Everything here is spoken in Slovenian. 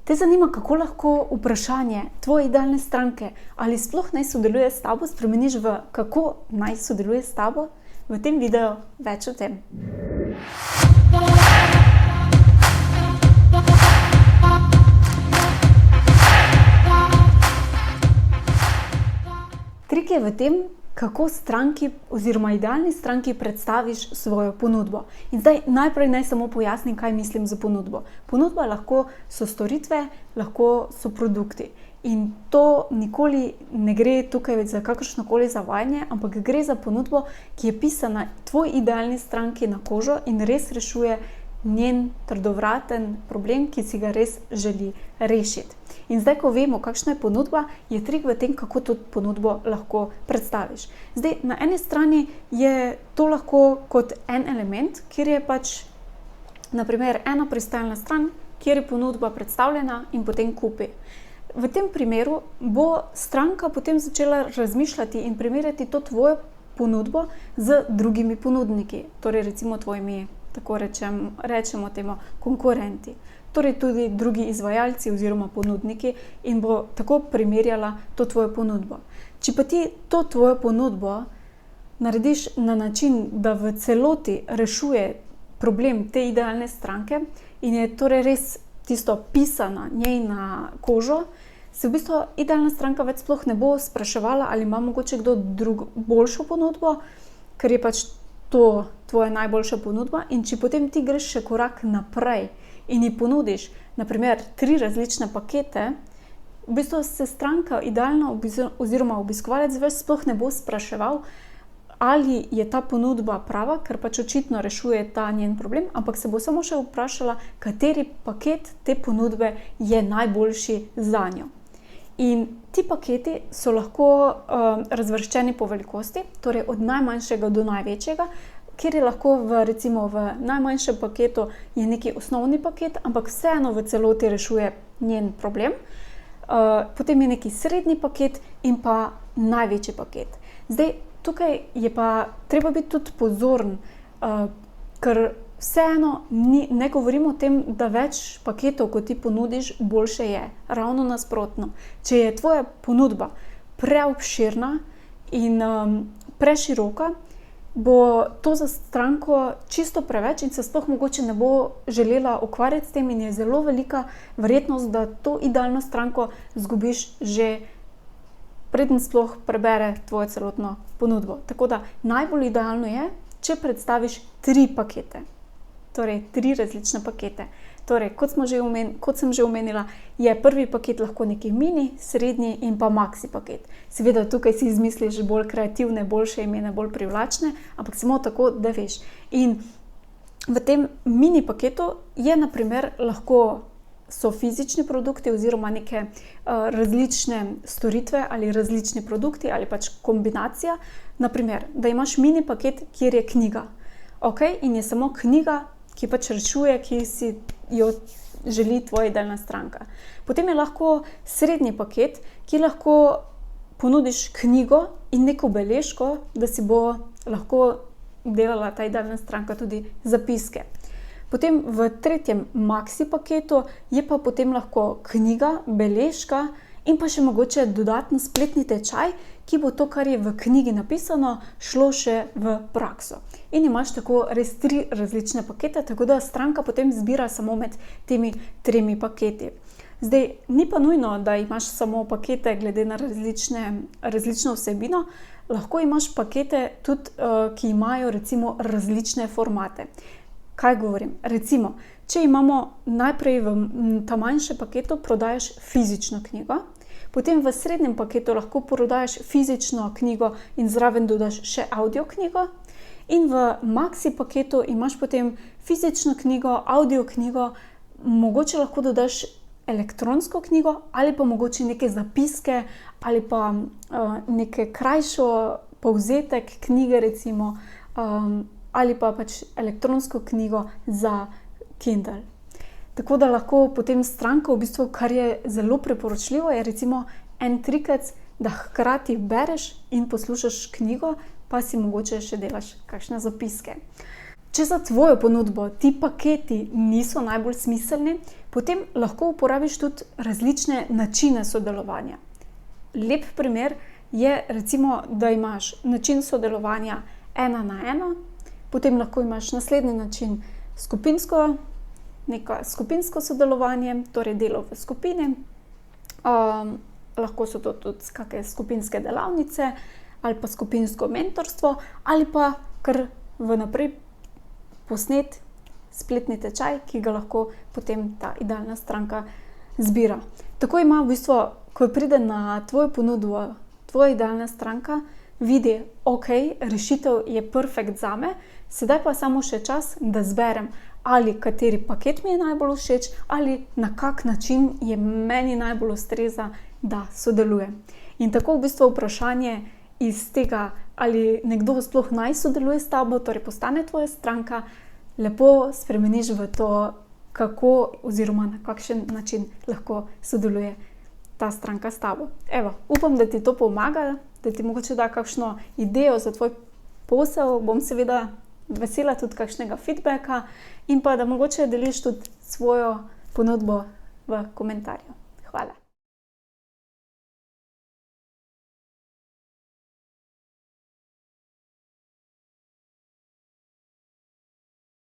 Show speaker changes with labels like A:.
A: Te zanima, kako lahko vprašanje tvoje idealne stranke, ali sploh naj sodeluje s tabo, spremeniš v kako naj sodeluje s tabo? V tem videu več o tem. Trik je v tem, kako stranki oziroma idealni stranki predstaviš svojo ponudbo. In zdaj najprej naj samo pojasnim, kaj mislim za ponudbo. Ponudba lahko so storitve, lahko so produkti. In to nikoli ne gre tukaj za kakršnokoli zavajanje, ampak gre za ponudbo, ki je pisana tvoj idealni stranki na kožo in res rešuje njen trdovraten problem, ki si ga res želi rešiti. In zdaj, ko vemo, kakšna je ponudba, je trik v tem, kako to ponudbo lahko predstaviš. Zdaj, na eni strani je to lahko kot en element, kjer je na primer ena pristajalna stran, kjer je ponudba predstavljena in potem kupi. V tem primeru bo stranka potem začela razmišljati in primerjati to tvojo ponudbo z drugimi ponudniki, torej recimo tvojimi, tako rečemo temu, konkurenti. Torej tudi drugi izvajalci oziroma ponudniki in bo tako primerjala to tvojo ponudbo. Če pa ti to tvojo ponudbo narediš na način, da v celoti rešuje problem te idealne stranke in je torej res tisto pisana njej na kožo, se v bistvu idealna stranka več sploh ne bo spraševala, ali ima mogoče kdo drug boljšo ponudbo, ker je to tvoja najboljša ponudba. In če potem ti greš še korak naprej in ji ponudiš, na primer, 3 različne pakete, v bistvu se stranka idealno oziroma obiskovalec več sploh ne bo spraševal, ali je ta ponudba prava, ker očitno rešuje ta njen problem, ampak se bo samo še vprašala, kateri paket te ponudbe je najboljši zanjo. In ti paketi so lahko razvrščeni po velikosti, torej od najmanjšega do največjega, kjer je lahko recimo v najmanjšem paketu je neki osnovni paket, ampak vseeno v celoti rešuje njen problem. Potem je neki srednji paket in pa največji paket. Zdaj, tukaj je pa treba biti tudi pozoren, ker vseeno ne govorimo o tem, da več paketov, kot ti ponudiš, boljše je. Ravno nasprotno. Če je tvoja ponudba preobširna in preširoka, bo to za stranko čisto preveč in se sploh mogoče ne bo želela ukvarjati s tem in je zelo velika verjetnost, da to idealno stranko izgubiš že preden sploh prebere tvojo celotno ponudbo. Tako da najbolj idealno je, če predstaviš 3 pakete. Torej 3 različne pakete. Torej, kot sem že omenila, je prvi paket lahko neki mini, srednji in pa maxi paket. Seveda tukaj si izmisliš bolj kreativne, boljše imene, bolj privlačne, ampak samo tako, da veš. In v tem mini paketu je na primer lahko so fizični produkti oziroma neke različne storitve ali različni produkti ali kombinacija. Na primer, da imaš mini paket, kjer je knjiga. In je samo knjiga, ki rešuje, ki si jo želi tvoja idealna stranka. Potem je lahko srednji paket, ki lahko ponudiš knjigo in neko beležko, da si bo lahko delala ta idealna stranka tudi zapiske. Potem v tretjem maxi paketu je pa potem lahko knjiga, beležka in pa še mogoče dodatno spletni tečaj, ki bo to, kar je v knjigi napisano, šlo še v prakso. In imaš tako res 3 različne pakete, tako da stranka potem zbira samo med temi 3 paketi. Zdaj, ni pa nujno, da imaš samo pakete glede na različno vsebino, lahko imaš pakete tudi, ki imajo recimo različne formate. Kaj govorim? Recimo, če imamo najprej v ta manjšem paketu prodajaš fizično knjigo, potem v srednjem paketu lahko prodajaš fizično knjigo in zraven dodaš še audio knjigo in v maxi paketu imaš potem fizično knjigo, audio knjigo, mogoče lahko dodaš elektronsko knjigo ali pa mogoče neke zapiske ali pa neke krajšo povzetek knjige recimo ali pa elektronsko knjigo za Kindle. Tako da lahko potem stranka v bistvu, kar je zelo priporočljivo, je recimo en trikec, da hkrati bereš in poslušaš knjigo, pa si mogoče še delaš kakšne zapiske. Če za tvojo ponudbo ti paketi niso najbolj smiselni, potem lahko uporabiš tudi različne načine sodelovanja. Lep primer je recimo, da imaš način sodelovanja 1 na 1, potem lahko imaš naslednji način skupinsko sodelovanje, torej delo v skupini. Lahko so to tudi kakšne skupinske delavnice ali pa skupinsko mentorstvo ali pa kar vnaprej posnet spletni tečaj, ki ga lahko potem ta idealna stranka zbira. Tako ima v bistvu, ko pride na tvojo ponudbo, tvoja idealna stranka vidi, ok, rešitev je perfekt zame, sedaj pa samo še čas, da zberem, ali kateri paket mi je najbolj všeč, ali na kak način je meni najbolj ustreza, da sodelujem. In tako v bistvu vprašanje iz tega, ali nekdo sploh naj sodeluje s tabo, torej postane tvoja stranka, lepo spremeniš v to, kako oziroma na kakšen način lahko sodeluje ta stranka s tabo. Evo, upam, da ti to pomaga, da ti mogoče da kakšno idejo za tvoj posel, bom seveda vesela tudi kakšnega feedbacka in pa da mogoče deliš tudi svojo ponudbo v komentarju. Hvala.